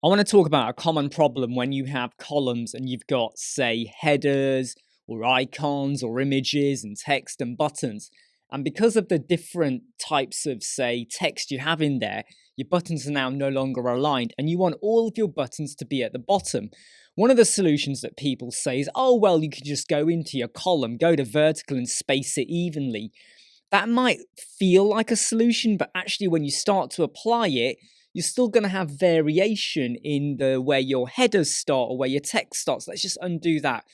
I want to talk about a common problem when you have columns and you've got, say, headers or icons or images and text and buttons. And because of the different types of, say, text you have in there, your buttons are now no longer aligned and you want all of your buttons to be at the bottom. One of the solutions that people say is, oh, well, you could just go into your column, go to vertical and space it evenly. That might feel like a solution, but actually when you start to apply it, you're still going to have variation in the where your headers start or where your text starts. Let's just undo that.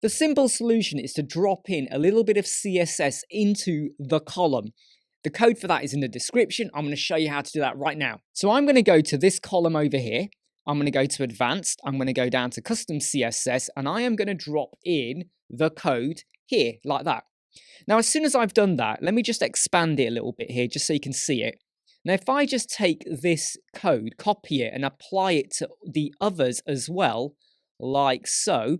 The simple solution is to drop in a little bit of CSS into the column. The code for that is in the description. I'm going to show you how to do that right now. So I'm going to go to this column over here. I'm going to go to advanced. I'm going to go down to custom CSS and I am going to drop in the code here like that. Now, as soon as I've done that, let me just expand it a little bit here just so you can see it. Now, if I just take this code, copy it, and apply it to the others as well, like so,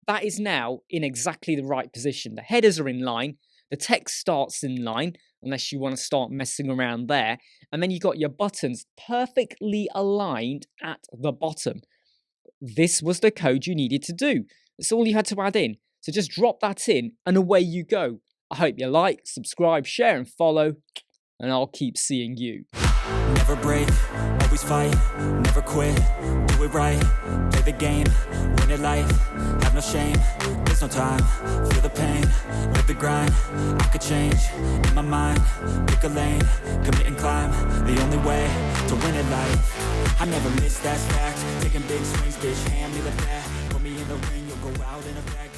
that is now in exactly the right position. The headers are in line, the text starts in line, unless you want to start messing around there, and then you've got your buttons perfectly aligned at the bottom. This was the code you needed to do. That's all you had to add in. So just drop that in, and away you go. I hope you like, subscribe, share, and follow. And I'll keep seeing you. Never break, always fight, never quit, do it right, play the game, win it life, have no shame, there's no time, feel the pain, live the grind, I could change, in my mind, pick a lane, commit and climb, the only way to win it life, I never miss that fact, taking big swings, bitch, hand me the bat, put me in the ring, you'll go out in a bag.